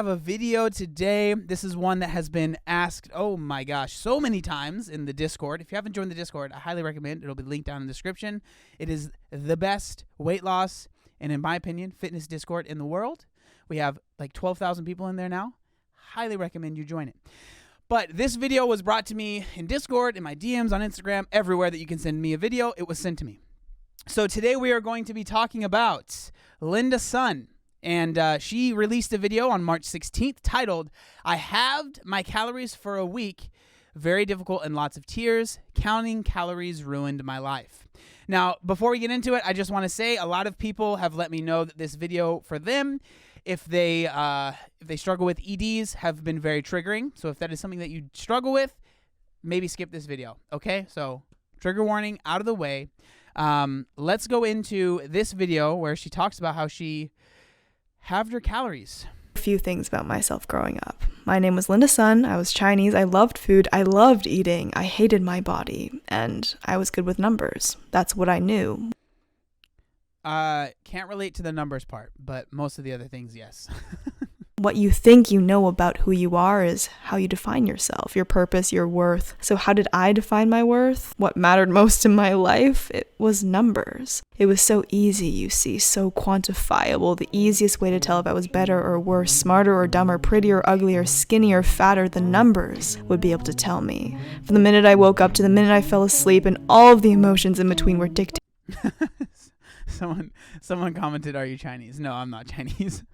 have a video today. This is one that has been asked, oh my gosh, so many times in the Discord. If you haven't joined the Discord, I highly recommend. It'll be linked down in the description. It is the best weight loss and, in my opinion, fitness Discord in the world. We have like 12,000 people in there now. Highly recommend you join it. But this video was brought to me in Discord, in my DMs, on Instagram, everywhere that you can send me a video. It was sent to me. So today we are going to be talking about Linda Sun. And she released a video on March 16th titled, I halved my calories for a week. Very difficult and lots of tears. Counting calories ruined my life. Now, before we get into it, I just want to say a lot of people have let me know that this video for them, if they struggle with EDs, have been very triggering. So if that is something that you struggle with, maybe skip this video. Okay, so trigger warning out of the way. Let's go into this video where she talks about how she halved her calories. A few things about myself growing up. My name was Linda Sun. I was Chinese. I loved food. I loved eating. I hated my body. And I was good with numbers. That's what I knew. Can't relate to the numbers part, but most of the other things, yes. What you think you know about who you are is how you define yourself, your purpose, your worth. So how did I define my worth? What mattered most in my life? It was numbers. It was so easy, you see, so quantifiable. The easiest way to tell if I was better or worse, smarter or dumber, prettier or uglier, skinnier or fatter, the numbers would be able to tell me. From the minute I woke up to the minute I fell asleep, and all of the emotions in between were dictated. Someone commented, are you Chinese? No, I'm not Chinese.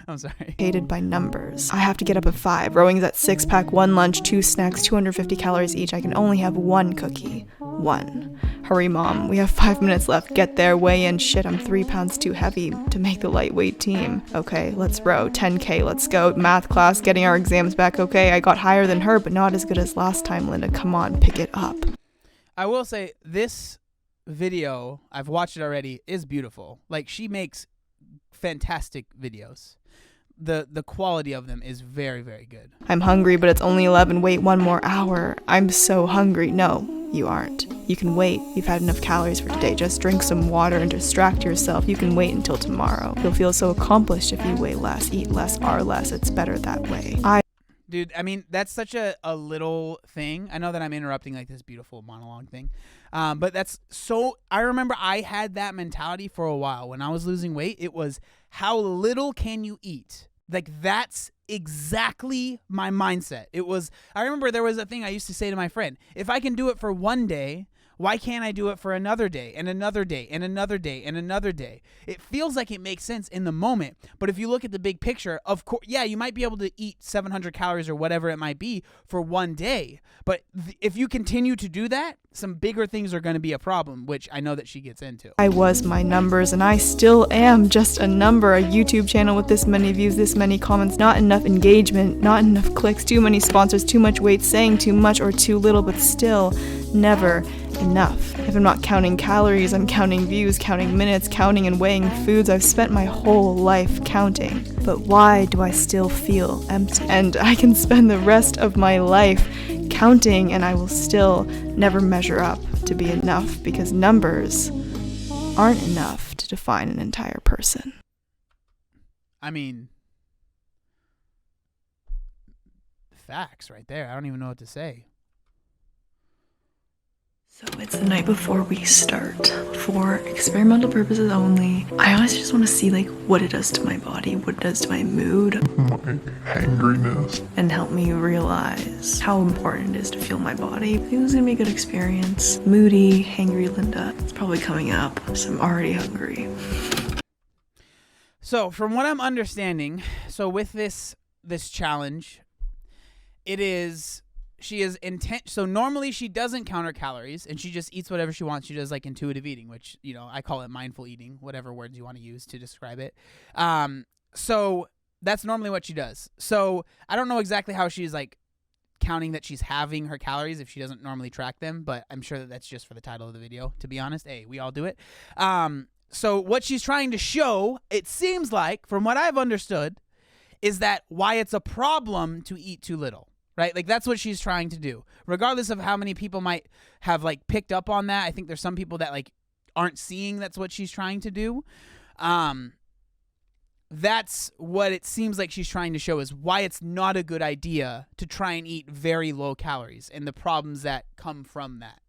I'm sorry. Hated by numbers. I have to get up at 5. Rowing is at 6, pack 1 lunch, 2 snacks, 250 calories each. I can only have 1 cookie. 1. Hurry, Mom. We have 5 minutes left. Get there, weigh in. Shit, I'm 3 pounds too heavy to make the lightweight team. Okay, let's row. 10K, let's go. Math class, getting our exams back. Okay, I got higher than her, but not as good as last time, Linda. Come on, pick it up. I will say, this video, I've watched it already, is beautiful. Like, she makes fantastic videos. The quality of them is very, very good. I'm hungry, but it's only 11. Wait 1 more hour. I'm so hungry. No, you aren't. You can wait. You've had enough calories for today. Just drink some water and distract yourself. You can wait until tomorrow. You'll feel so accomplished if you weigh less, eat less, are less. It's better that way. Dude, I mean, that's such a little thing. I know that I'm interrupting like this beautiful monologue thing. But that's so, I remember I had that mentality for a while. When I was losing weight, it was, how little can you eat? Like, that's exactly my mindset. It was, I remember there was a thing I used to say to my friend, if I can do it for one day, why can't I do it for another day and another day and another day and another day? It feels like it makes sense in the moment, but if you look at the big picture, of course, yeah, you might be able to eat 700 calories or whatever it might be for one day, but if you continue to do that, some bigger things are going to be a problem, which I know that she gets into. I was my numbers, and I still am just a number. A YouTube channel with this many views, this many comments, not enough engagement, not enough clicks, too many sponsors, too much weight, saying too much or too little, but still never enough. If I'm not counting calories, I'm counting views, counting minutes, counting and weighing foods. I've spent my whole life counting. But why do I still feel empty? And I can spend the rest of my life counting, and I will still never measure up to be enough, because numbers aren't enough to define an entire person. I mean, facts right there. I don't even know what to say. So it's the night before we start. For experimental purposes only. I honestly just want to see like what it does to my body, what it does to my mood. My hangriness. And help me realize how important it is to feel my body. I think this is gonna be a good experience. Moody, hangry Linda. It's probably coming up, so I'm already hungry. So from what I'm understanding, so with this challenge, it is, she is intent. So normally she doesn't count her calories and she just eats whatever she wants. She does like intuitive eating, which, you know, I call it mindful eating, whatever words you want to use to describe it. So that's normally what she does. So I don't know exactly how she's like counting that she's halving her calories if she doesn't normally track them, but I'm sure that that's just for the title of the video, to be honest. Hey, we all do it. So what she's trying to show, it seems like, from what I've understood, is that why it's a problem to eat too little, right? Like that's what she's trying to do. Regardless of how many people might have like picked up on that, I think there's some people that like aren't seeing that's what she's trying to do. that's what it seems like she's trying to show, is why it's not a good idea to try and eat very low calories and the problems that come from that.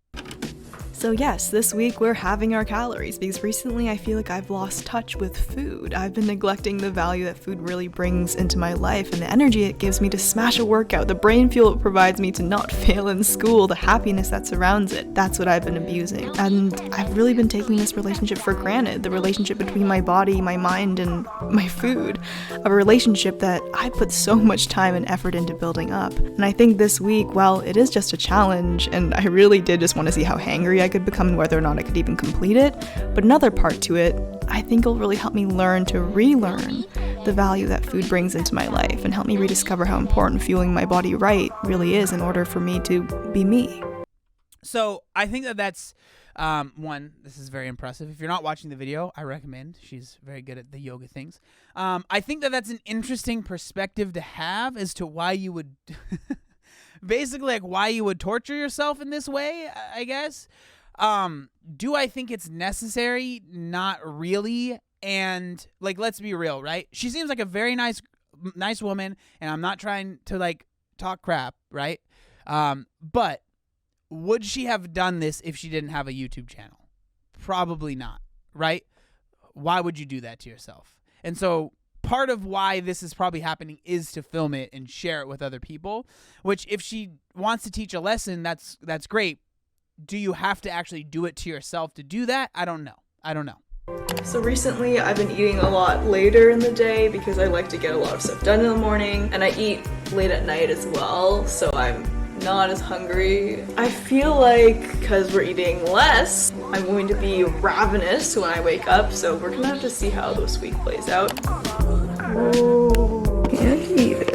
So yes, this week we're having our calories because recently I feel like I've lost touch with food. I've been neglecting the value that food really brings into my life and the energy it gives me to smash a workout, the brain fuel it provides me to not fail in school, the happiness that surrounds it. That's what I've been abusing. And I've really been taking this relationship for granted, the relationship between my body, my mind, and my food. A relationship that I put so much time and effort into building up. And I think this week, well, it is just a challenge, and I really did just want to see how hangry I could become and whether or not I could even complete it. But another part to it, I think will really help me learn to relearn the value that food brings into my life and help me rediscover how important fueling my body right really is in order for me to be me. So I think that's one, this is very impressive. If you're not watching the video, I recommend. She's very good at the yoga things. I think that's an interesting perspective to have as to why you would basically like why you would torture yourself in this way, I guess. Do I think it's necessary? Not really. And like, let's be real, right? She seems like a very nice woman, and I'm not trying to like talk crap, right? But would she have done this if she didn't have a YouTube channel? Probably not, right? Why would you do that to yourself? And so part of why this is probably happening is to film it and share it with other people, which if she wants to teach a lesson, that's great. Do you have to actually do it to yourself to do that? I don't know. So recently I've been eating a lot later in the day because I like to get a lot of stuff done in the morning, and I eat late at night as well, so I'm not as hungry. I feel like because we're eating less, I'm going to be ravenous when I wake up, so we're gonna have to see how this week plays out. Oh, can't eat it.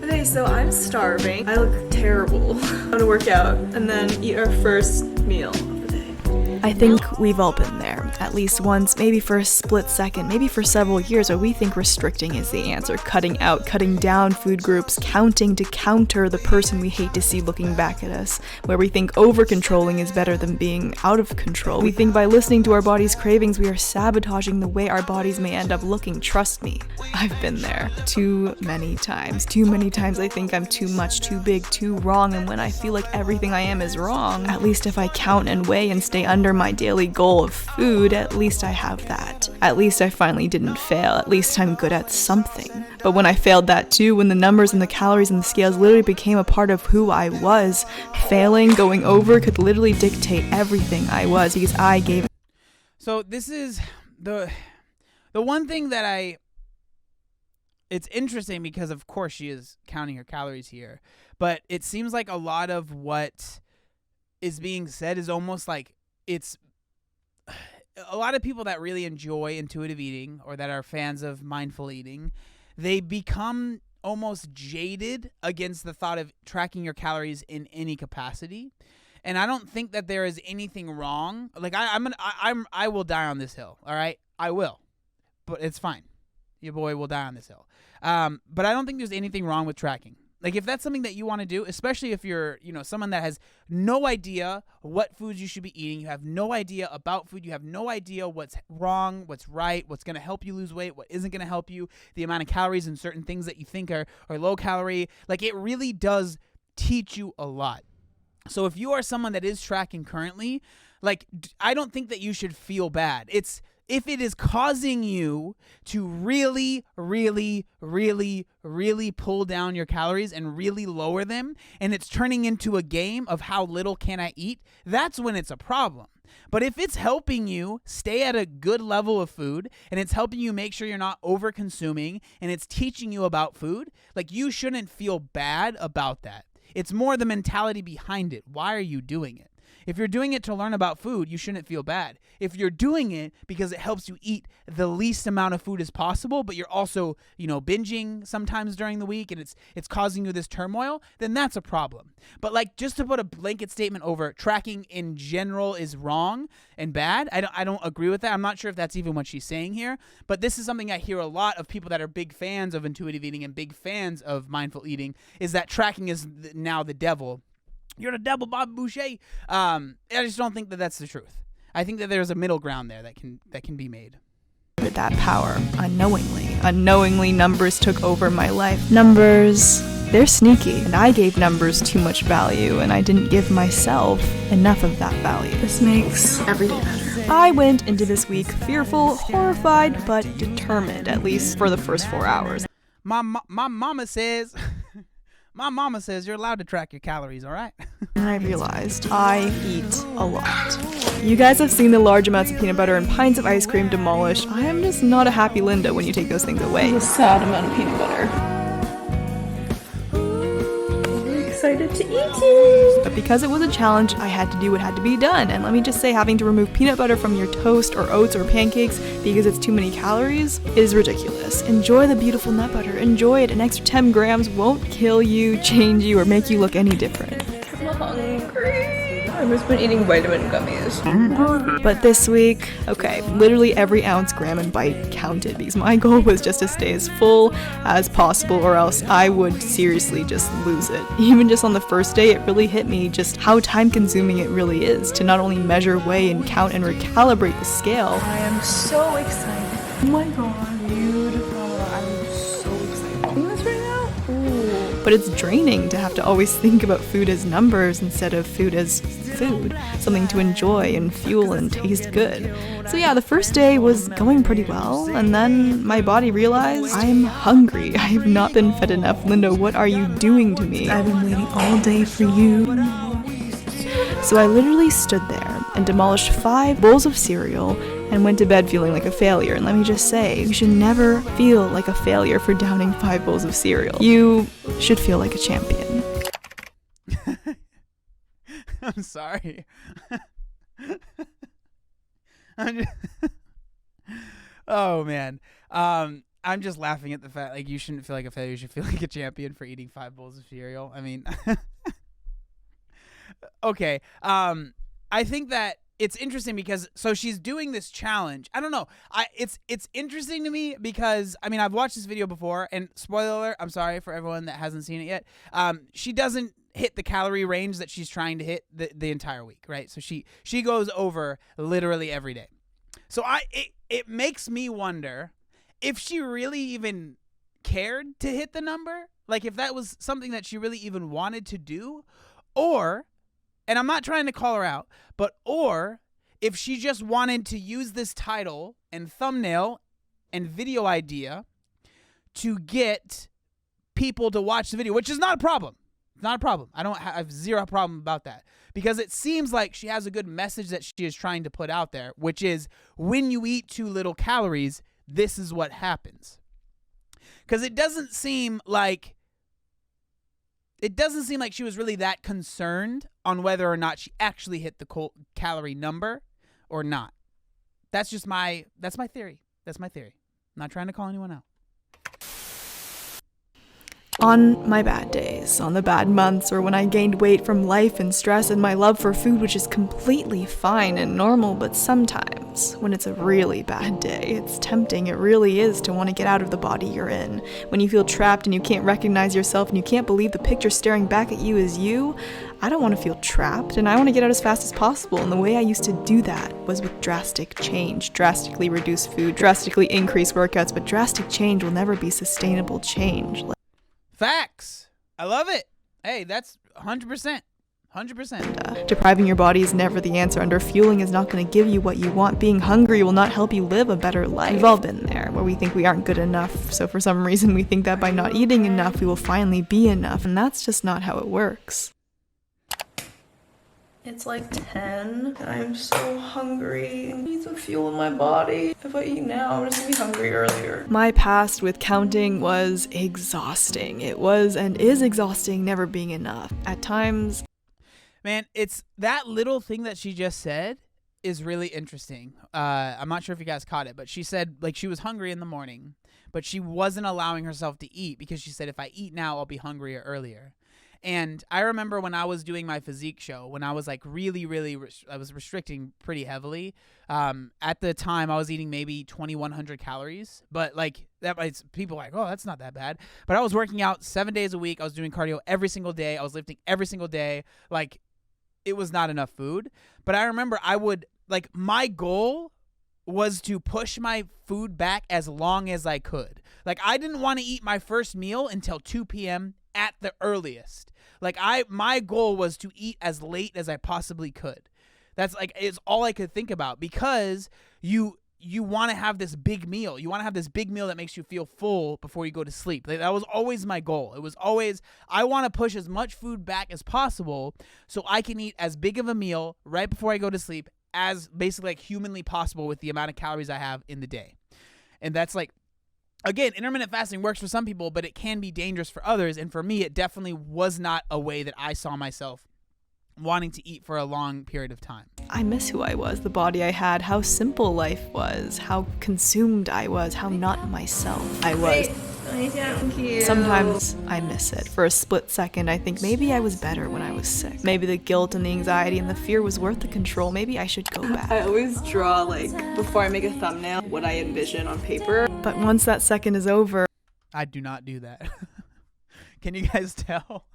Okay, so I'm starving. I look terrible. I'm gonna work out and then eat our first meal of the day. I think we've all been there, at least once, maybe for a split second, maybe for several years, where we think restricting is the answer, cutting out, cutting down food groups, counting to counter the person we hate to see looking back at us, where we think over-controlling is better than being out of control. We think by listening to our body's cravings, we are sabotaging the way our bodies may end up looking. Trust me, I've been there too many times. Too many times I think I'm too much, too big, too wrong, and when I feel like everything I am is wrong, at least if I count and weigh and stay under my daily goal of food, at least I have that. At least I finally didn't fail. At least I'm good at something. But when I failed that too, when the numbers and the calories and the scales literally became a part of who I was, failing, going over could literally dictate everything I was because I gave. So this is the one thing that it's interesting because of course she is counting her calories here, but it seems like a lot of what is being said is almost like it's a lot of people that really enjoy intuitive eating or that are fans of mindful eating, they become almost jaded against the thought of tracking your calories in any capacity. And I don't think that there is anything wrong. Like I will die on this hill. All right, I will, but it's fine. Your boy will die on this hill. But I don't think there's anything wrong with tracking. Like if that's something that you want to do, especially if you're, someone that has no idea what foods you should be eating, you have no idea about food, you have no idea what's wrong, what's right, what's going to help you lose weight, what isn't going to help you, the amount of calories and certain things that you think are low calorie, like it really does teach you a lot. So if you are someone that is tracking currently, like I don't think that you should feel bad. If it is causing you to really, really, really, really pull down your calories and really lower them, and it's turning into a game of how little can I eat, that's when it's a problem. But if it's helping you stay at a good level of food, and it's helping you make sure you're not over consuming, and it's teaching you about food, like you shouldn't feel bad about that. It's more the mentality behind it. Why are you doing it? If you're doing it to learn about food, you shouldn't feel bad. If you're doing it because it helps you eat the least amount of food as possible, but you're also, binging sometimes during the week and it's causing you this turmoil, then that's a problem. But like just to put a blanket statement over tracking in general is wrong and bad, I don't agree with that. I'm not sure if that's even what she's saying here, but this is something I hear a lot of people that are big fans of intuitive eating and big fans of mindful eating, is that tracking is now the devil. You're the devil, Bob Boucher. I just don't think that that's the truth. I think that there's a middle ground there that can be made. That power unknowingly numbers took over my life. Numbers, they're sneaky, and I gave numbers too much value, and I didn't give myself enough of that value. This makes every day better. I went into this week fearful, horrified, but determined, at least for the first 4 hours. My mama says my mama says you're allowed to track your calories, all right? And I realized I eat a lot. You guys have seen the large amounts of peanut butter and pints of ice cream demolished. I am just not a happy Linda when you take those things away. A sad amount of peanut butter. I'm excited to eat it. But because it was a challenge, I had to do what had to be done. And let me just say, having to remove peanut butter from your toast or oats or pancakes because it's too many calories is ridiculous. Enjoy the beautiful nut butter. Enjoy it. An extra 10 grams won't kill you, change you, or make you look any different. I'm hungry. I've just been eating vitamin gummies. But this week, okay, literally every ounce, gram, and bite counted because my goal was just to stay as full as possible or else I would seriously just lose it. Even just on the first day, it really hit me just how time consuming it really is to not only measure, weigh, and count and recalibrate the scale. I am so excited. Oh my god, beautiful. I'm so excited. Doing this right now? Ooh. But it's draining to have to always think about food as numbers instead of food as food, something to enjoy and fuel and taste good. So yeah, the first day was going pretty well, and then my body realized I'm hungry. I have not been fed enough. Linda, what are you doing to me? I've been waiting all day for you. So I literally stood there and demolished 5 bowls of cereal and went to bed feeling like a failure. And let me just say, you should never feel like a failure for downing 5 bowls of cereal. You should feel like a champion. I'm sorry. Oh man. I'm just laughing at the fact like you shouldn't feel like a failure. You should feel like a champion for eating 5 bowls of cereal. I mean, okay. I think that it's interesting because so she's doing this challenge. I don't know. It's interesting to me because I mean I've watched this video before and spoiler alert, I'm sorry for everyone that hasn't seen it yet. She doesn't hit the calorie range that she's trying to hit the entire week, right? So she goes over literally every day. So it makes me wonder if she really even cared to hit the number, like if that was something that she really even wanted to do, or, and I'm not trying to call her out, or if she just wanted to use this title and thumbnail and video idea to get people to watch the video, which is not a problem. It's not a problem. I have zero problem about that because it seems like she has a good message that she is trying to put out there, which is when you eat too little calories, this is what happens. Because it doesn't seem like she was really that concerned on whether or not she actually hit the calorie number or not. That's my theory. That's my theory. I'm not trying to call anyone out. On my bad days, on the bad months, or when I gained weight from life and stress and my love for food, which is completely fine and normal, but sometimes, when it's a really bad day, it's tempting, it really is, to want to get out of the body you're in. When you feel trapped and you can't recognize yourself and you can't believe the picture staring back at you is you, I don't want to feel trapped, and I want to get out as fast as possible, and the way I used to do that was with drastic change. Drastically reduce food, drastically increase workouts, but drastic change will never be sustainable change. Facts. I love it. Hey, that's 100%. 100%. Depriving your body is never the answer. Underfueling is not going to give you what you want. Being hungry will not help you live a better life. We've all been there, where we think we aren't good enough. So for some reason, we think that by not eating enough, we will finally be enough. And that's just not how it works. It's like 10. I'm so hungry. I need some fuel in my body. If I eat now, I'm just gonna be hungry earlier. My past with counting was exhausting. It was and is exhausting, never being enough. At times, man, it's that little thing that she just said is really interesting. I'm not sure if you guys caught it, but she said like she was hungry in the morning, but she wasn't allowing herself to eat because she said if I eat now, I'll be hungrier earlier. And I remember when I was doing my physique show, when I was like I was restricting pretty heavily. At the time, I was eating maybe 2,100 calories, but like people are like, oh, that's not that bad. But I was working out 7 days a week. I was doing cardio every single day. I was lifting every single day. Like it was not enough food. But I remember I would like my goal was to push my food back as long as I could. Like I didn't want to eat my first meal until 2 p.m. at the earliest. Like my goal was to eat as late as I possibly could. That's like it's all I could think about, because you want to have this big meal. You want to have this big meal that makes you feel full before you go to sleep. Like, that was always my goal. It was always, I want to push as much food back as possible so I can eat as big of a meal right before I go to sleep as basically like humanly possible with the amount of calories I have in the day. And that's like, again, intermittent fasting works for some people, but it can be dangerous for others. And for me, it definitely was not a way that I saw myself wanting to eat for a long period of time. I miss who I was, the body I had, how simple life was, how consumed I was, how not myself I was. Thank you. Sometimes I miss it. For a split second, I think maybe I was better when I was sick. Maybe the guilt and the anxiety and the fear was worth the control. Maybe I should go back. I always draw, like, before I make a thumbnail, what I envision on paper. But once that second is over, I do not do that. Can you guys tell?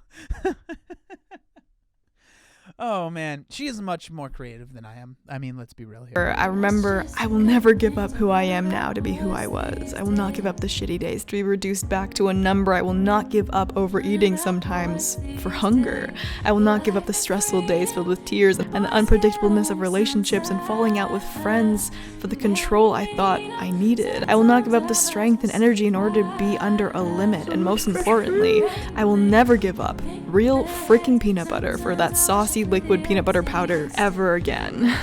Oh man, she is much more creative than I am. I mean, let's be real here. I remember I will never give up who I am now to be who I was. I will not give up the shitty days to be reduced back to a number. I will not give up overeating sometimes for hunger. I will not give up the stressful days filled with tears and the unpredictableness of relationships and falling out with friends for the control I thought I needed. I will not give up the strength and energy in order to be under a limit. And most importantly, I will never give up real freaking peanut butter for that saucy liquid peanut butter powder ever again.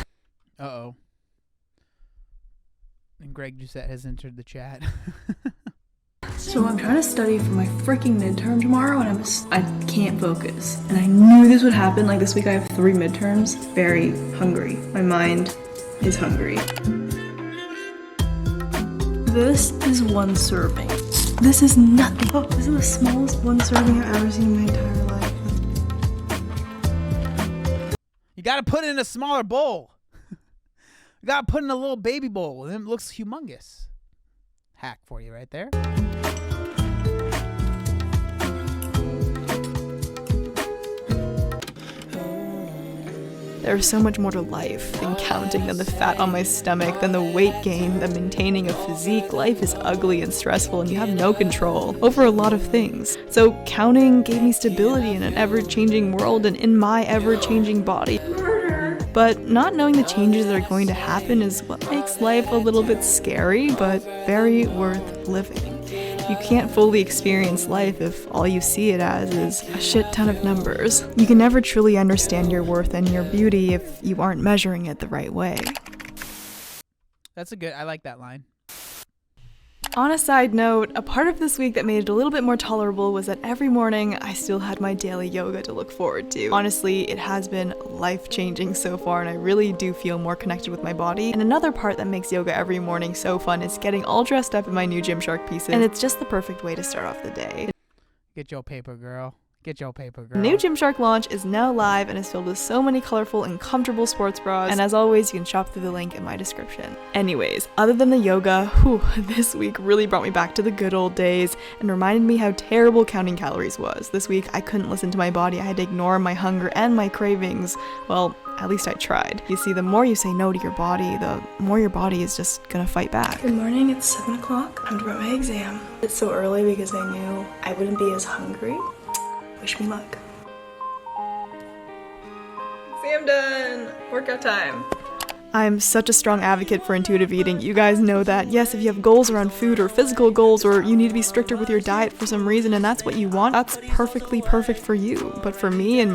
Uh-oh. And Greg Doucette has entered the chat. So I'm trying to study for my freaking midterm tomorrow, and I can't focus. And I knew this would happen. Like this week I have 3 midterms. Very hungry. My mind is hungry. This is 1 serving. This is nothing. Oh, this is the smallest 1 serving I've ever seen in my entire life. You got to put it in a smaller bowl. You got to put it in a little baby bowl. Then it looks humongous. Hack for you right there. There's so much more to life than counting, than the fat on my stomach, than the weight gain, than maintaining a physique. Life is ugly and stressful, and you have no control over a lot of things. So counting gave me stability in an ever-changing world and in my ever-changing body. But not knowing the changes that are going to happen is what makes life a little bit scary, but very worth living. You can't fully experience life if all you see it as is a shit ton of numbers. You can never truly understand your worth and your beauty if you aren't measuring it the right way. I like that line. On a side note, a part of this week that made it a little bit more tolerable was that every morning I still had my daily yoga to look forward to. Honestly, it has been life-changing so far, and I really do feel more connected with my body. And another part that makes yoga every morning so fun is getting all dressed up in my new Gymshark pieces, and it's just the perfect way to start off the day. Get your paper, girl. Get your paper, girl. The new Gymshark launch is now live and is filled with so many colorful and comfortable sports bras, and as always, you can shop through the link in my description. Anyways, other than the yoga, this week really brought me back to the good old days and reminded me how terrible counting calories was. This week, I couldn't listen to my body. I had to ignore my hunger and my cravings. Well, at least I tried. You see, the more you say no to your body, the more your body is just gonna fight back. Good morning, it's 7 o'clock. I'm to write my exam. It's so early because I knew I wouldn't be as hungry. Wish me luck. Exam done! Workout time. I'm such a strong advocate for intuitive eating. You guys know that. Yes, if you have goals around food or physical goals, or you need to be stricter with your diet for some reason and that's what you want, that's perfectly perfect for you. But for me and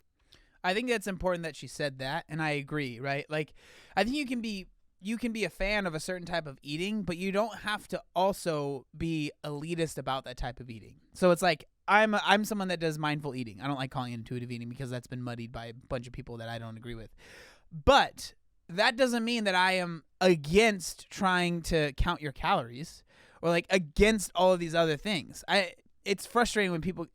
I think that's important that she said that, and I agree, right? Like, I think you can be a fan of a certain type of eating, but you don't have to also be elitist about that type of eating. So it's like, I'm someone that does mindful eating. I don't like calling it intuitive eating because that's been muddied by a bunch of people that I don't agree with. But that doesn't mean that I am against trying to count your calories or like against all of these other things. it's frustrating when people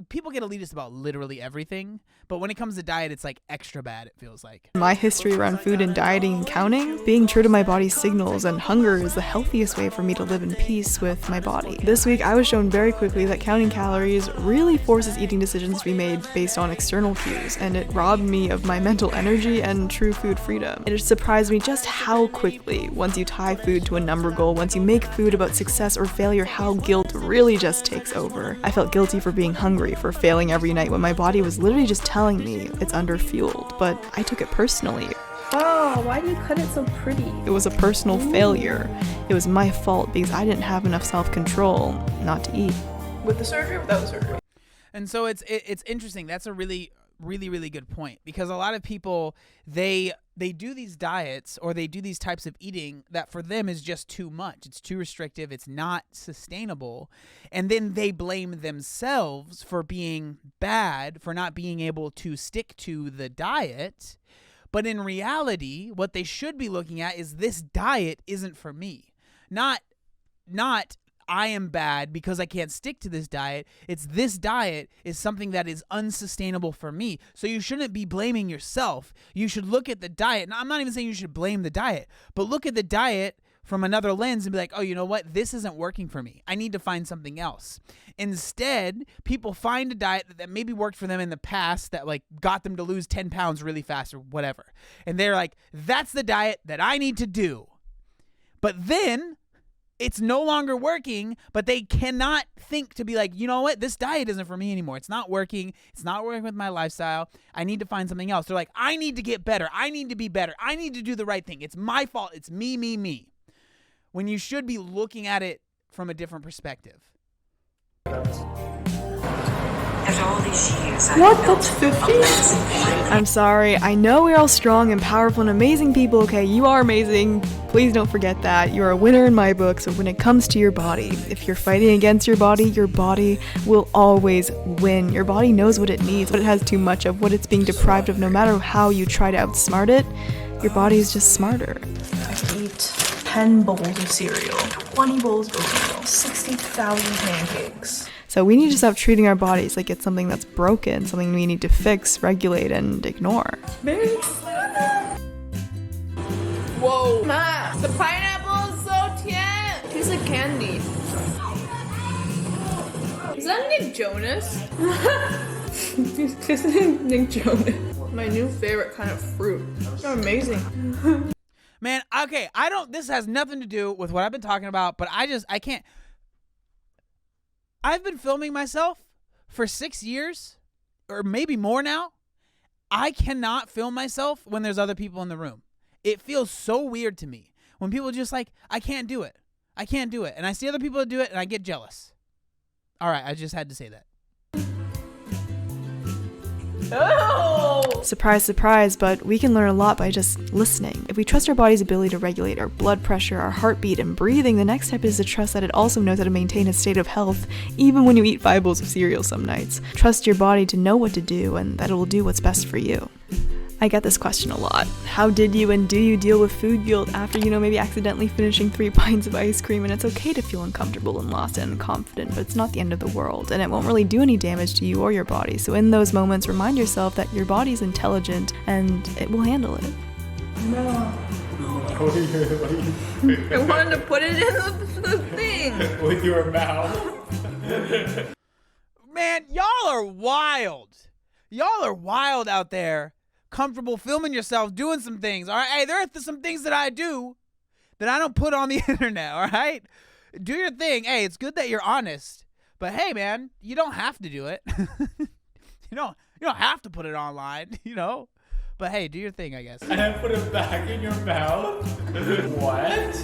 people get elitist about literally everything, but when it comes to diet, it's like extra bad. It feels like My history around food and dieting and counting, being true to my body's signals and hunger is the healthiest way for me to live in peace with my body. This week, I was shown very quickly that counting calories really forces eating decisions to be made based on external cues, and it robbed me of my mental energy and true food freedom. It surprised me just how quickly, once you tie food to a number goal, once you make food about success or failure, how guilt really just takes over. I felt guilty for being hungry, for failing every night when my body was literally just telling me it's underfueled, but I took it personally. Oh, why do you cut it so pretty? It was a personal failure. It was my fault because I didn't have enough self-control not to eat. With the surgery or without the surgery? And so it's interesting. That's a really good point, because a lot of people, they do these diets or they do these types of eating that for them is just too much. It's too restrictive. It's not sustainable. And then they blame themselves for being bad, for not being able to stick to the diet. But in reality, what they should be looking at is this diet isn't for me. Not I am bad because I can't stick to this diet. It's this diet is something that is unsustainable for me. So you shouldn't be blaming yourself. You should look at the diet. And I'm not even saying you should blame the diet, but look at the diet from another lens and be like, oh, you know what? This isn't working for me. I need to find something else. Instead, people find a diet that maybe worked for them in the past that like got them to lose 10 pounds really fast or whatever. And they're like, that's the diet that I need to do. But then it's no longer working, but they cannot think to be like, you know what? This diet isn't for me anymore. It's not working. It's not working with my lifestyle. I need to find something else. They're like, I need to get better. I need to be better. I need to do the right thing. It's my fault. It's me. When you should be looking at it from a different perspective. What? That's 50? I'm sorry. I know we're all strong and powerful and amazing people, okay? You are amazing. Please don't forget that. You're a winner in my book, so when it comes to your body, if you're fighting against your body will always win. Your body knows what it needs, what it has too much of, what it's being deprived of. No matter how you try to outsmart it, your body is just smarter. I could eat 10 bowls of cereal, 20 bowls of oatmeal, 60,000 pancakes. So we need to stop treating our bodies like it's something that's broken, something we need to fix, regulate, and ignore. Whoa, Ma, the pineapple is so tian. Tastes like candy. Is that Nick Jonas? It's Nick Jonas. My new favorite kind of fruit. So amazing. Man, okay, this has nothing to do with what I've been talking about, but I can't. I've been filming myself for 6 years, or maybe more now. I cannot film myself when there's other people in the room. It feels so weird to me when people just like, I can't do it. And I see other people do it and I get jealous. All right, I just had to say that. Oh! Surprise, surprise, but we can learn a lot by just listening. If we trust our body's ability to regulate our blood pressure, our heartbeat, and breathing, the next step is to trust that it also knows how to maintain a state of health, even when you eat 5 bowls of cereal some nights. Trust your body to know what to do and that it will do what's best for you. I get this question a lot. How did you and do you deal with food guilt after, maybe accidentally finishing 3 pints of ice cream? And it's okay to feel uncomfortable and lost and confident, but it's not the end of the world, and it won't really do any damage to you or your body. So in those moments, remind yourself that your body's intelligent and it will handle it. No. I wanted to put it in the thing. With your mouth. Man, y'all are wild. Y'all are wild out there. Comfortable filming yourself doing some things. All right, hey, there are some things that I do that I don't put on the internet. All right, do your thing. Hey, it's good that you're honest, but hey, man, you don't have to do it. you don't have to put it online, But hey, do your thing, I guess. And put it back in your mouth. What?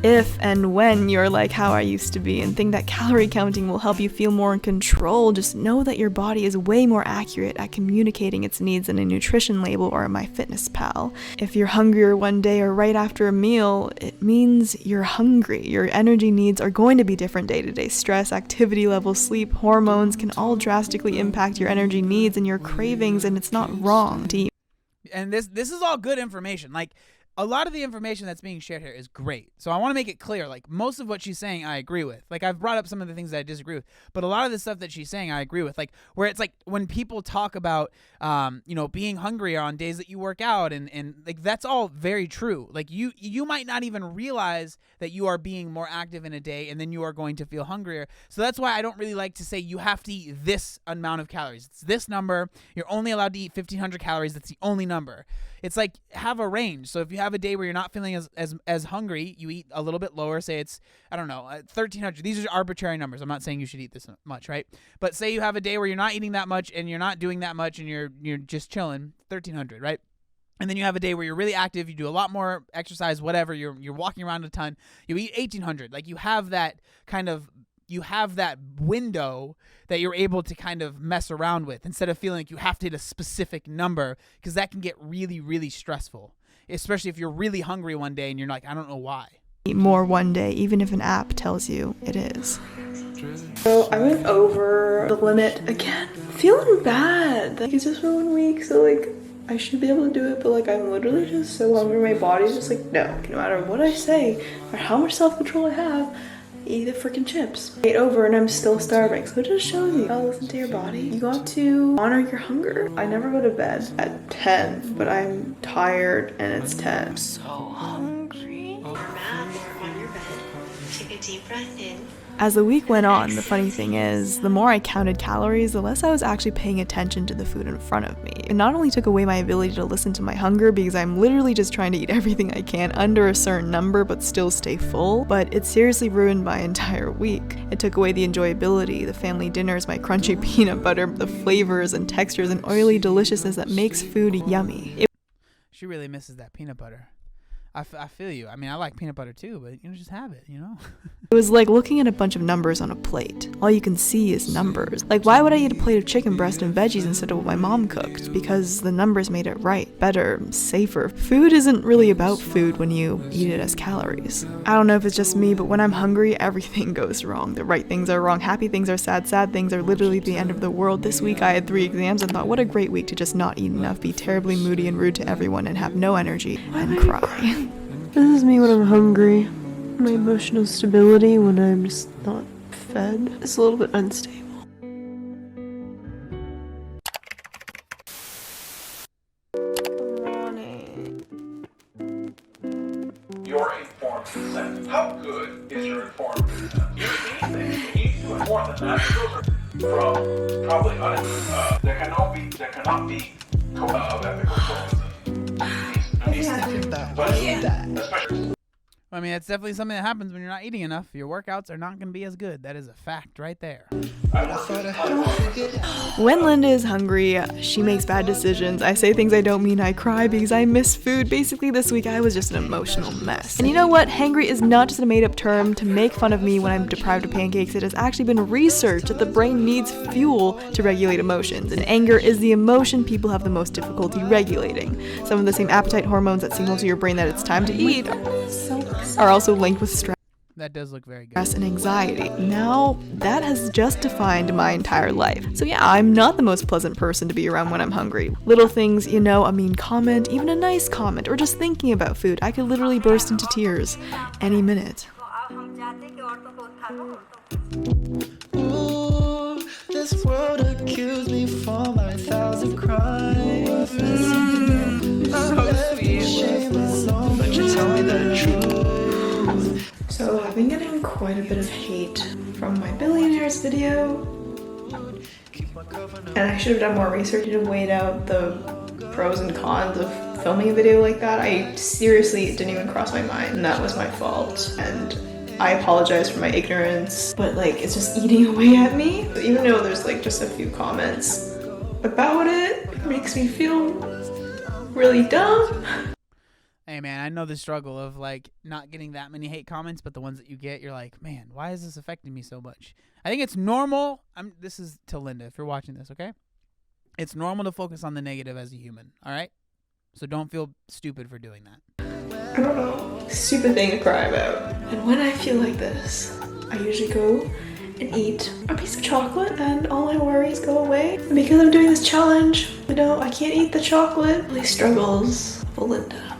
If and when you're like how I used to be and think that calorie counting will help you feel more in control, just know that your body is way more accurate at communicating its needs than a nutrition label or a MyFitnessPal. If you're hungrier one day or right after a meal, it means you're hungry. Your energy needs are going to be different day to day. Stress, activity levels, sleep, hormones can all drastically impact your energy needs and your cravings, and it's not wrong to eat. And this is all good information. Like, a lot of the information that's being shared here is great. So I want to make it clear, like, most of what she's saying I agree with. Like, I've brought up some of the things that I disagree with, but a lot of the stuff that she's saying I agree with. Like, where it's like when people talk about, being hungry on days that you work out, and like, that's all very true. Like, you might not even realize that you are being more active in a day, and then you are going to feel hungrier. So that's why I don't really like to say you have to eat this amount of calories. It's this number. You're only allowed to eat 1,500 calories. That's the only number. It's like, have a range. So if you have a day where you're not feeling as hungry, you eat a little bit lower. Say it's, 1,300. These are arbitrary numbers. I'm not saying you should eat this much, right? But say you have a day where you're not eating that much and you're not doing that much and you're just chilling, 1,300, right? And then you have a day where you're really active, you do a lot more exercise, whatever, you're walking around a ton, you eat 1,800. Like, you have that window that you're able to kind of mess around with instead of feeling like you have to hit a specific number, because that can get really, really stressful, especially if you're really hungry one day and you're like, I don't know why. Eat more one day, even if an app tells you it is. So I went over the limit again. Feeling bad. Like, it's just for 1 week, so like I should be able to do it, but like I'm literally just so hungry. My body's just like, no matter what I say or how much self-control I have, eat the freaking chips. I ate over and I'm still starving. So it just shows you how to listen to your body. You got to honor your hunger. I never go to bed at 10, but I'm tired and it's 10. I'm so hungry. Or on your bed. Take a deep breath in. As the week went on, the funny thing is, the more I counted calories, the less I was actually paying attention to the food in front of me. It not only took away my ability to listen to my hunger, because I'm literally just trying to eat everything I can under a certain number but still stay full, but it seriously ruined my entire week. It took away the enjoyability, the family dinners, my crunchy peanut butter, the flavors and textures and oily deliciousness that makes food yummy. She really misses that peanut butter. I feel you. I mean, I like peanut butter too, but just have it, It was like looking at a bunch of numbers on a plate. All you can see is numbers. Like, why would I eat a plate of chicken breast and veggies instead of what my mom cooked? Because the numbers made it right, better, safer. Food isn't really about food when you eat it as calories. I don't know if it's just me, but when I'm hungry, everything goes wrong. The right things are wrong, happy things are sad, sad things are literally the end of the world. This week I had 3 exams and thought, what a great week to just not eat enough, be terribly moody and rude to everyone, and have no energy, and cry. This is me when I'm hungry. My emotional stability when I'm just not fed is a little bit unstable. Your informed consent. How good is your informed consent? You need to do more than that. Those are from probably there cannot be of ethical sources. I mean, it's definitely something that happens when you're not eating enough. Your workouts are not going to be as good. That is a fact right there. When Linda is hungry, she makes bad decisions. I say things I don't mean, I cry because I miss food. Basically, this week I was just an emotional mess. And you know what? Hangry is not just a made-up term to make fun of me when I'm deprived of pancakes. It has actually been researched that the brain needs fuel to regulate emotions. And anger is the emotion people have the most difficulty regulating. Some of the same appetite hormones that signal to your brain that it's time to eat are also linked with stress. That does look very good. Stress and anxiety. Now, that has just defined my entire life. So yeah, I'm not the most pleasant person to be around when I'm hungry. Little things, a mean comment, even a nice comment, or just thinking about food, I could literally burst into tears any minute. Ooh, this world accused me for my 1,000 crimes. So sweet. But you tell me the truth. So I've been getting quite a bit of hate from my billionaires video, and I should have done more research to weigh out the pros and cons of filming a video like that. I seriously didn't even cross my mind, and that was my fault, and I apologize for my ignorance, but it's just eating away at me. Even though there's just a few comments about it, it makes me feel really dumb. Hey man, I know the struggle of not getting that many hate comments, but the ones that you get, you're like, man, why is this affecting me so much? I think it's normal. This is to Linda, if you're watching this, okay? It's normal to focus on the negative as a human, all right? So don't feel stupid for doing that. I don't know, stupid thing to cry about. And when I feel like this, I usually go and eat a piece of chocolate and all my worries go away. And because I'm doing this challenge, I can't eat the chocolate. Really struggles, Belinda.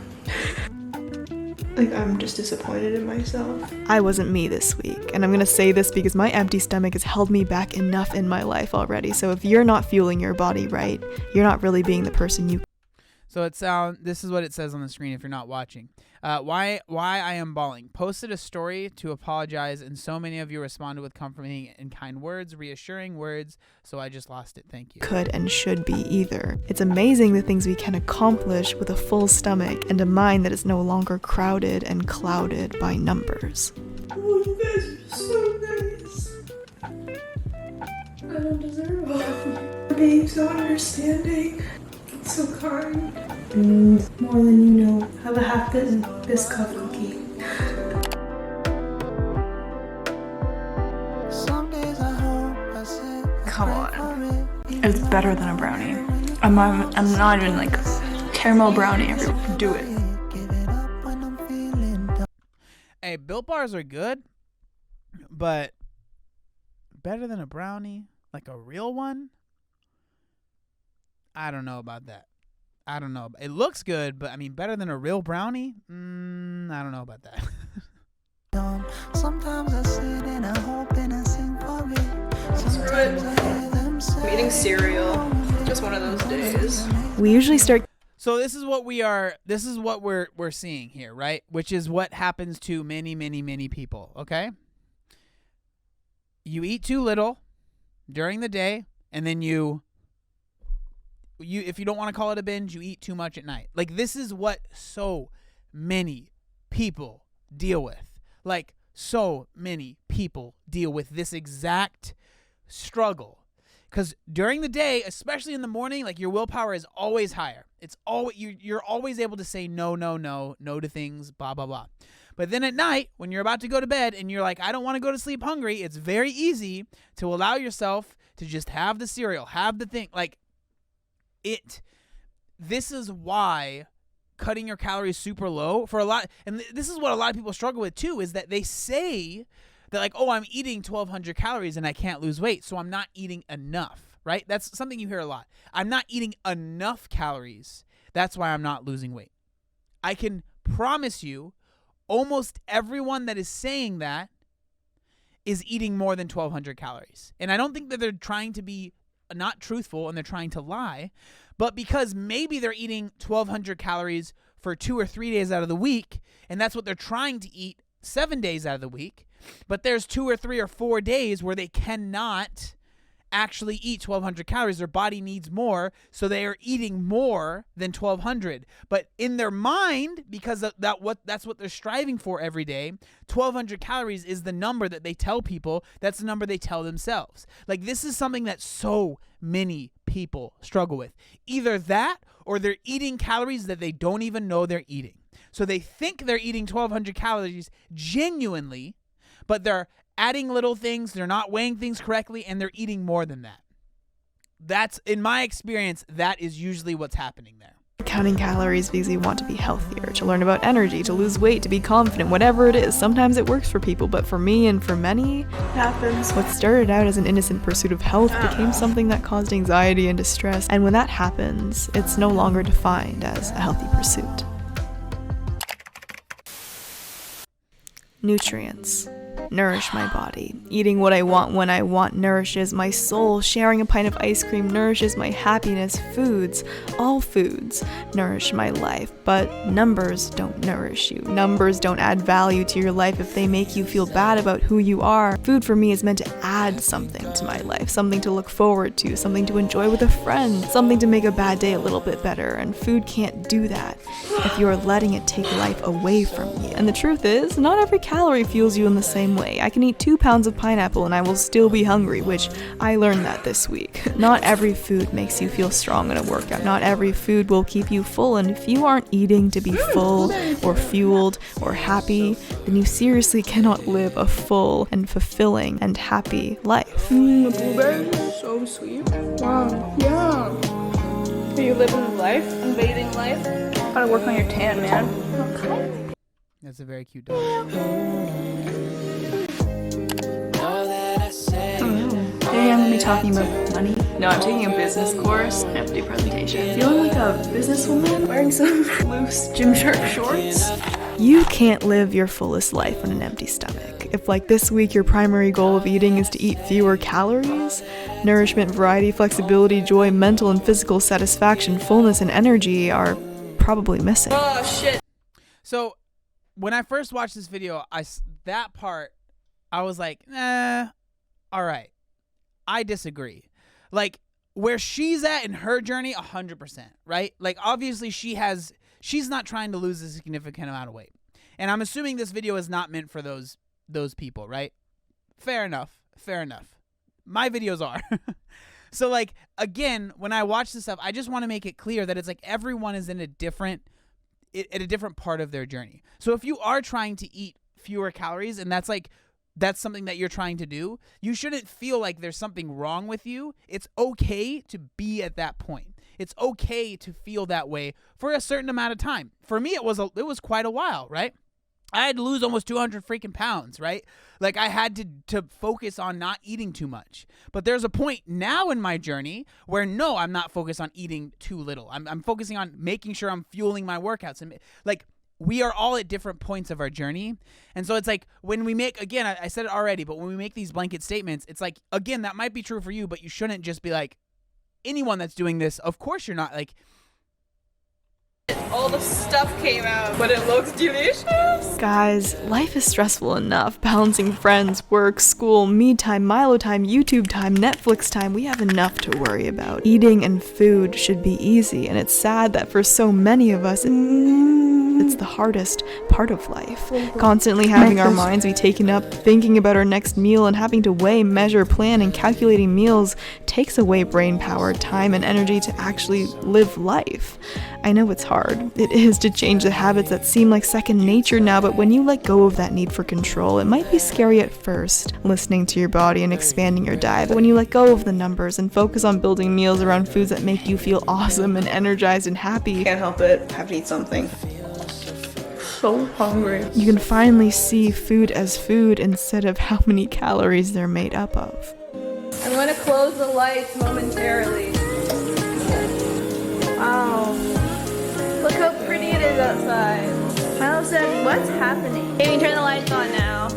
Like, I'm just disappointed in myself. I wasn't me this week, and I'm gonna say this because my empty stomach has held me back enough in my life already. So if you're not fueling your body right, you're not really being the person you. So this is what it says on the screen if you're not watching. Why I am bawling. Posted a story to apologize, and so many of you responded with comforting and kind words, reassuring words, so I just lost it. Thank you. Could and should be either. It's amazing the things we can accomplish with a full stomach and a mind that is no longer crowded and clouded by numbers. Oh, you guys are so nice. I don't deserve all of you. For being so understanding, so kind. More than you know. Have a half Biscuit cookie. Come on. It's better than a brownie. I'm not even like caramel brownie everywhere. Do it. Hey, Built Bars are good, but better than a brownie? Like a real one? I don't know about that. I don't know. It looks good, but I mean, better than a real brownie? I don't know about that. Sometimes I sit and I hope and I sing for it. Sometimes I hear them say, I'm eating cereal. Just one of those days. We usually start. So this is what we're seeing here, right? Which is what happens to many, many, many people, okay? You eat too little during the day, and then you if you don't want to call it a binge, you eat too much at night. Like, this is what so many people deal with. Like, so many people deal with this exact struggle. Because during the day, especially in the morning, like, your willpower is always higher. It's always you're always able to say no to things, blah, blah, blah. But then at night, when you're about to go to bed and you're like, I don't want to go to sleep hungry, it's very easy to allow yourself to just have the cereal, have the thing. Like, this is why cutting your calories super low for a lot, and this is what a lot of people struggle with too, is that they say that, like, oh, I'm eating 1,200 calories and I can't lose weight, so I'm not eating enough, right? That's something you hear a lot. I'm not eating enough calories. That's why I'm not losing weight. I can promise you, almost everyone that is saying that is eating more than 1,200 calories. And I don't think that they're trying to be not truthful and they're trying to lie, but because maybe they're eating 1,200 calories for 2 or 3 days out of the week, and that's what they're trying to eat 7 days out of the week, but there's 2 or 3 or 4 days where they cannot actually eat 1,200 calories. Their body needs more, so they are eating more than 1,200. But in their mind, because of that's what they're striving for every day, 1,200 calories is the number that they tell people. That's the number they tell themselves. Like, this is something that so many people struggle with. Either that, or they're eating calories that they don't even know they're eating. So they think they're eating 1,200 calories genuinely, but they're adding little things, they're not weighing things correctly, and they're eating more than that. That's, in my experience, that is usually what's happening there. Counting calories because you want to be healthier, to learn about energy, to lose weight, to be confident, whatever it is. Sometimes it works for people, but for me and for many, it happens. What started out as an innocent pursuit of health became something that caused anxiety and distress. And when that happens, it's no longer defined as a healthy pursuit. Nutrients. Nourish my body. Eating what I want when I want nourishes my soul. Sharing a pint of ice cream nourishes my happiness. Foods, all foods, nourish my life. But numbers don't nourish you. Numbers don't add value to your life if they make you feel bad about who you are. Food for me is meant to add something to my life, something to look forward to, something to enjoy with a friend, something to make a bad day a little bit better. And food can't do that if you are letting it take life away from you. And the truth is, not every calorie fuels you in the same way. I can eat 2 pounds of pineapple and I will still be hungry, which I learned that this week. Not every food makes you feel strong in a workout. Not every food will keep you full, and if you aren't eating to be full or fueled or happy, then you seriously cannot live a full and fulfilling and happy life. Blueberry, so sweet. Wow, yeah. Are you living life? Invading life? Gotta work on your tan, man. Okay. That's a very cute dog. Today I'm going to be talking about money. No, I'm taking a business course. I have to do a presentation. Feeling like a businesswoman wearing some loose Gymshark shorts. You can't live your fullest life on an empty stomach. If like this week your primary goal of eating is to eat fewer calories, nourishment, variety, flexibility, joy, mental and physical satisfaction, fullness, and energy are probably missing. Oh shit. So when I first watched this video, that part, I was like, all right. I disagree. Like, where she's at in her journey, 100%, right? Like, obviously she's not trying to lose a significant amount of weight. And I'm assuming this video is not meant for those people, right? Fair enough. My videos are. So, like, again, when I watch this stuff, I just want to make it clear that it's like everyone is in at a different part of their journey. So if you are trying to eat fewer calories and that's something that you're trying to do, you shouldn't feel like there's something wrong with you. It's okay to be at that point. It's okay to feel that way for a certain amount of time. For me, it was quite a while, right? I had to lose almost 200 freaking pounds, right? Like, I had to focus on not eating too much. But there's a point now in my journey where, no, I'm not focused on eating too little. I'm focusing on making sure I'm fueling my workouts. And, like, we are all at different points of our journey. And so it's like when we make, again, I said it already, but when we make these blanket statements, it's like, again, that might be true for you, but you shouldn't just be like, anyone that's doing this, of course you're not, like. All the stuff came out, but it looks delicious. Guys, life is stressful enough. Balancing friends, work, school, me time, Milo time, YouTube time, Netflix time. We have enough to worry about. Eating and food should be easy, and it's sad that for so many of us, it's the hardest part of life. Constantly having our minds be taken up, thinking about our next meal, and having to weigh, measure, plan, and calculating meals takes away brain power, time, and energy to actually live life. I know it's hard. It is to change the habits that seem like second nature now, but when you let go of that need for control, it might be scary at first, listening to your body and expanding your diet. But when you let go of the numbers and focus on building meals around foods that make you feel awesome and energized and happy, Can't help it. Have to eat something. So hungry. you can finally see food as food instead of how many calories they're made up of. I'm gonna close the lights momentarily. Wow. Look how pretty it is outside. Milo said, what's happening? Can you turn the lights on now?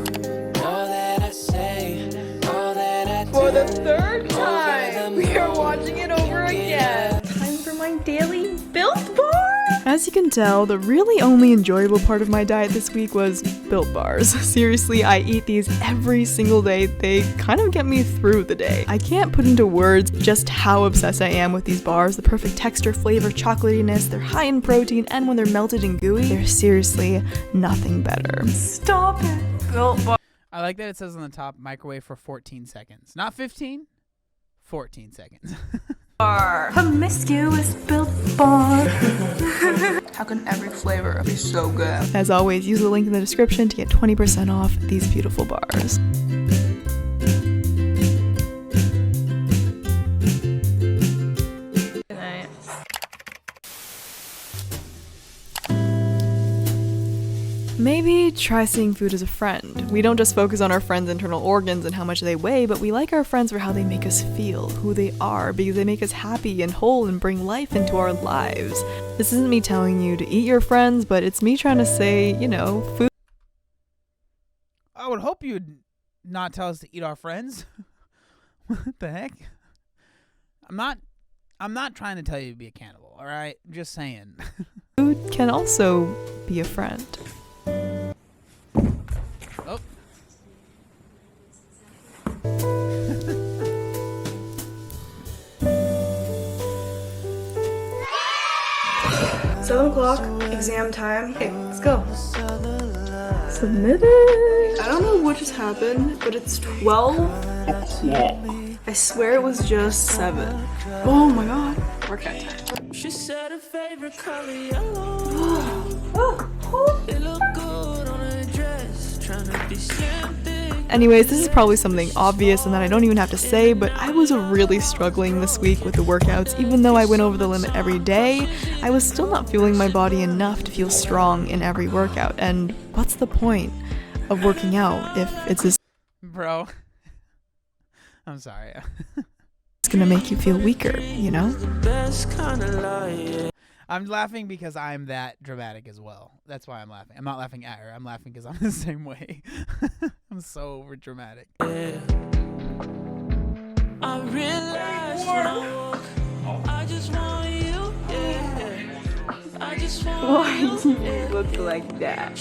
For the third time, we are watching it over again. Time for my daily Built Bar. As you can tell, the really only enjoyable part of my diet this week was Built Bars. Seriously, I eat these every single day. They kind of get me through the day. I can't put into words just how obsessed I am with these bars. The perfect texture, flavor, chocolatiness, they're high in protein, and when they're melted and gooey, they're seriously nothing better. Stop it. Built Bar. I like that it says on the top, microwave for 14 seconds. Not 15, 14 seconds. Promiscuous Built Bar. How can every flavor be so good? As always, use the link in the description to get 20% off these beautiful bars. Good night. Maybe try seeing food as a friend. We don't just focus on our friends' internal organs and how much they weigh, but we like our friends for how they make us feel, who they are, because they make us happy and whole and bring life into our lives. This isn't me telling you to eat your friends, but it's me trying to say, you know, food. I would hope you'd not tell us to eat our friends. What the heck? I'm not trying to tell you to be a cannibal, all right? I'm just saying. Food can also be a friend. Oh. 7 o'clock, exam time. Okay, let's go. Submitted. I don't know what just happened, but it's 12 o'clock. I swear it was just 7. Oh my god. Workout time. She said her favorite color yellow. It looked good on her dress, trying to be slim thick. Anyways, this is probably something obvious and that I don't even have to say, but I was really struggling this week with the workouts. Even though I went over the limit every day, I was still not fueling my body enough to feel strong in every workout. And what's the point of working out if it's this? Bro. I'm sorry. It's gonna make you feel weaker, you know? I'm laughing because I'm that dramatic as well. That's why I'm laughing. I'm not laughing at her. I'm laughing because I'm the same way. I'm so over dramatic. I realized when I walk, I just want you, yeah. I just want you look like that?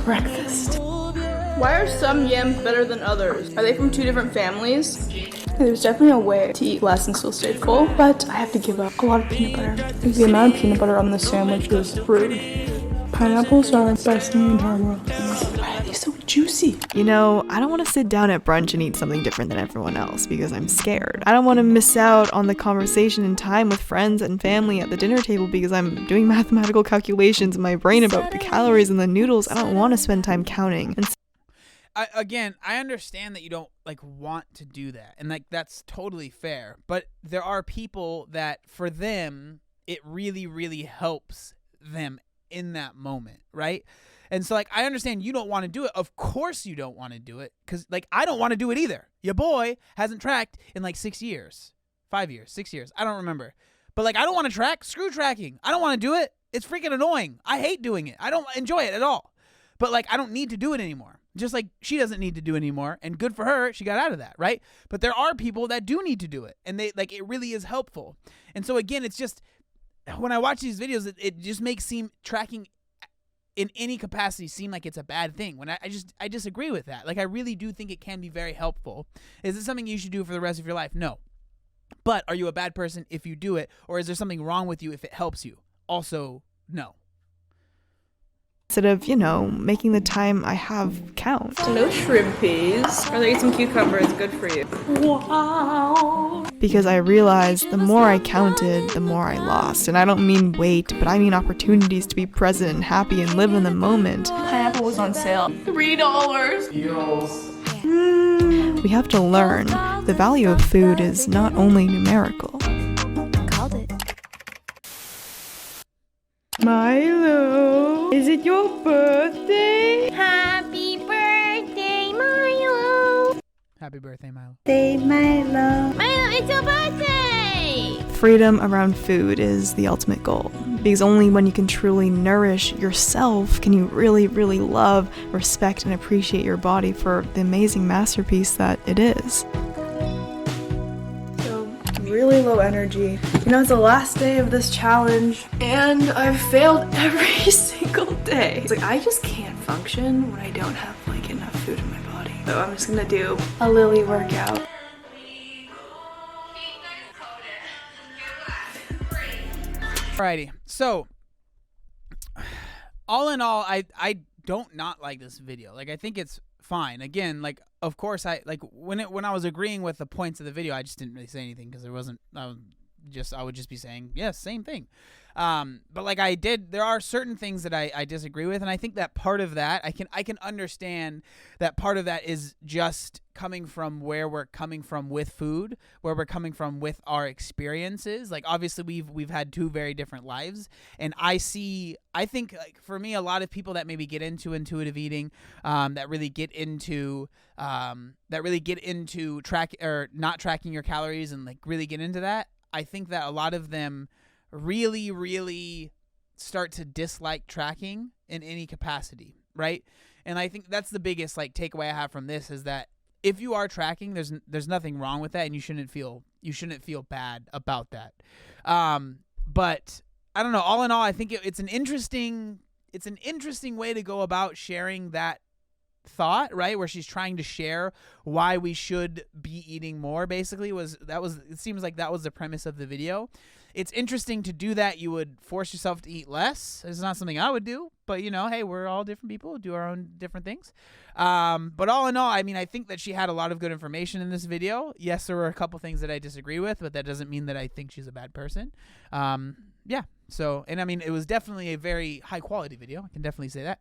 Breakfast. Why are some yams better than others? Are they from two different families? There's definitely a way to eat less and still stay full, but I have to give up a lot of peanut butter. The amount of peanut butter on this sandwich is rude. Pineapples are the best thing in the entire world. Why are they so juicy? You know, I don't want to sit down at brunch and eat something different than everyone else because I'm scared. I don't want to miss out on the conversation and time with friends and family at the dinner table because I'm doing mathematical calculations in my brain about the calories in the noodles. I don't want to spend time counting. And I understand that you don't want to do that, and that's totally fair. But there are people that for them it really, really helps them in that moment, right? And so I understand you don't want to do it. Of course you don't want to do it, because I don't want to do it either. Your boy hasn't tracked in 6 years, 5 years, 6 years. I don't remember, but I don't want to track. Screw tracking. I don't want to do it. It's freaking annoying. I hate doing it. I don't enjoy it at all. But I don't need to do it anymore. Just like she doesn't need to do it anymore, and good for her, she got out of that, right? But there are people that do need to do it, and they it really is helpful. And so again, it's just when I watch these videos, it just makes tracking in any capacity seem like it's a bad thing. When I disagree with that. I really do think it can be very helpful. Is it something you should do for the rest of your life? No. But are you a bad person if you do it, or is there something wrong with you if it helps you? Also, no. instead of, making the time I have count. No shrimpies. Or they eat some cucumbers, good for you. Wow. Because I realized the more I counted, the more I lost. And I don't mean weight, but I mean opportunities to be present and happy and live in the moment. Pineapple was on sale. $3. Deals. We have to learn the value of food is not only numerical. Called it. Milo, is it your birthday? Happy birthday, Milo. Happy birthday, Milo. Milo, it's your birthday. Freedom around food is the ultimate goal. Because only when you can truly nourish yourself can you really, really love, respect, and appreciate your body for the amazing masterpiece that it is. Really low energy. It's the last day of this challenge and I've failed every single day. It's I just can't function when I don't have enough food in my body. So I'm just gonna do a Lily workout. Alrighty, so all in all, I don't not like this video. I think it's fine. Again, of course I when I was agreeing with the points of the video, I just didn't really say anything because there wasn't. I would just be saying yes, same thing. But there are certain things that I disagree with, and I think that part of that I can understand that part of that is just coming from where we're coming from with food, where we're coming from with our experiences. Obviously we've had two very different lives, and I think for me, a lot of people that maybe get into intuitive eating, that really get into track or not tracking your calories and really get into that. I think that a lot of them really, really start to dislike tracking in any capacity, right? And I think that's the biggest takeaway I have from this is that if you are tracking, there's nothing wrong with that, and you shouldn't feel bad about that. But I don't know. All in all, I think it's an interesting way to go about sharing that thought, right? Where she's trying to share why we should be eating more. Basically, it seems like that was the premise of the video. It's interesting to do that. You would force yourself to eat less. It's not something I would do, but hey, we're all different people, do our own different things. But all in all, I think that she had a lot of good information in this video. Yes, there were a couple things that I disagree with, but that doesn't mean that I think she's a bad person. Yeah. So, and it was definitely a very high quality video. I can definitely say that.